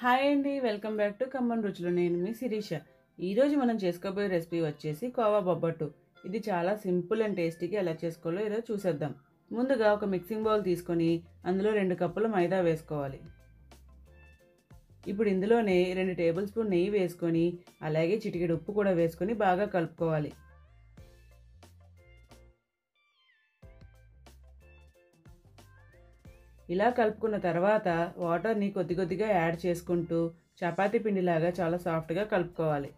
Hi అండి, welcome back to common రుచులు. నేను మీ శిరీష. ఈరోజు మనం చేసుకోబోయే రెసిపీ వచ్చేసి కోవా బొబ్బట్టు. ఇది చాలా సింపుల్ అండ్ టేస్టీగా ఎలా చేసుకోవాలో ఈరోజు చూసేద్దాం. ముందుగా ఒక మిక్సింగ్ బౌల్ తీసుకొని అందులో 2 కప్పుల మైదా వేసుకోవాలి. ఇప్పుడు ఇందులోనే 2 టేబుల్ స్పూన్ నెయ్యి వేసుకొని అలాగే చిటికెడు ఉప్పు కూడా వేసుకొని బాగా కలుపుకోవాలి. ఇలా కలుపుకున్న తర్వాత వాటర్ని కొద్ది కొద్దిగా యాడ్ చేసుకుంటూ చపాతీ పిండిలాగా చాలా సాఫ్ట్గా కలుపుకోవాలి.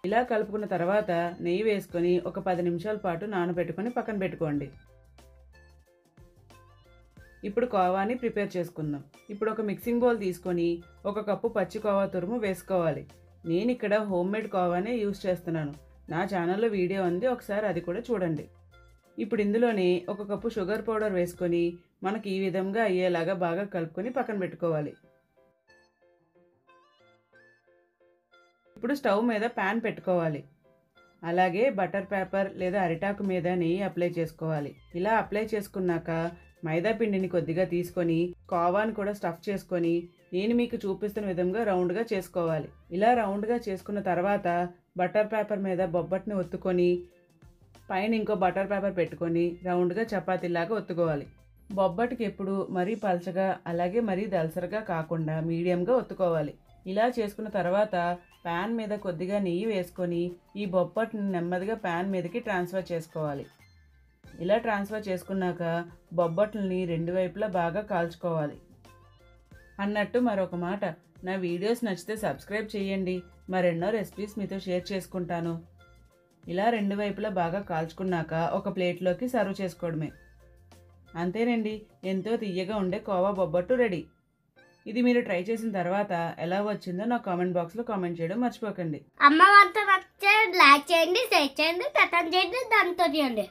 ఇలా కలుపుకున్న తర్వాత నెయ్యి వేసుకొని ఒక 10 నిమిషాల పాటు నానబెట్టుకొని పక్కన పెట్టుకోండి. ఇప్పుడు కోవాని ప్రిపేర్ చేసుకుందాం. ఇప్పుడు ఒక మిక్సింగ్ బౌల్ తీసుకొని 1 కప్పు పచ్చి కోవా తురుము వేసుకోవాలి. నేను ఇక్కడ హోమ్మేడ్ కోవానే యూస్ చేస్తున్నాను. నా ఛానల్లో వీడియో ఉంది, ఒకసారి అది కూడా చూడండి. ఇప్పుడు ఇందులోనే 1 కప్పు షుగర్ పౌడర్ వేసుకొని మనకి ఈ విధంగా అయ్యేలాగా బాగా కలుపుకొని పక్కన పెట్టుకోవాలి. ఇప్పుడు స్టవ్ మీద ప్యాన్ పెట్టుకోవాలి. అలాగే బటర్ పేపర్ లేదా అరిటాకు మీద నెయ్యి అప్లై చేసుకోవాలి. ఇలా అప్లై చేసుకున్నాక మైదా పిండిని కొద్దిగా తీసుకొని కోవాని కూడా స్టఫ్ చేసుకొని నేను మీకు చూపిస్తున్న విధంగా రౌండ్గా చేసుకోవాలి. ఇలా రౌండ్గా చేసుకున్న తర్వాత బటర్ పేపర్ మీద బొబ్బట్ని ఒత్తుకొని పైన ఇంకో బటర్ పేపర్ పెట్టుకొని రౌండ్గా చపాతీలాగా ఒత్తుకోవాలి. బొబ్బట్కి ఎప్పుడు మరీ పలచగా అలాగే మరీ దలసరగా కాకుండా మీడియంగా ఒత్తుకోవాలి. ఇలా చేసుకున్న తర్వాత ప్యాన్ మీద కొద్దిగా నెయ్యి వేసుకొని ఈ బొబ్బట్ని నెమ్మదిగా ప్యాన్ మీదకి ట్రాన్స్ఫర్ చేసుకోవాలి. ఇలా ట్రాన్స్ఫర్ చేసుకున్నాక బొబ్బట్లని 2 వైపులా బాగా కాల్చుకోవాలి. అన్నట్టు మరొక మాట, నా వీడియోస్ నచ్చితే సబ్స్క్రైబ్ చేయండి. మరెన్నో రెసిపీస్ మీతో షేర్ చేసుకుంటాను. ఇలా 2 వైపులా బాగా కాల్చుకున్నాక ఒక ప్లేట్లోకి సర్వ్ చేసుకోవడమే. అంతేనండి, ఎంతో తియ్యగా ఉండే కోవా బొబ్బట్టు రెడీ. ఇది మీరు ట్రై చేసిన తర్వాత ఎలా వచ్చిందో నా కామెంట్ బాక్స్లో కామెంట్ చేయడం మర్చిపోకండి. అమ్మ వంట నచ్చితే లైక్ చేయండి, షేర్ చేయండి, కమెంట్ చేయండి, దాంతో చేయండి.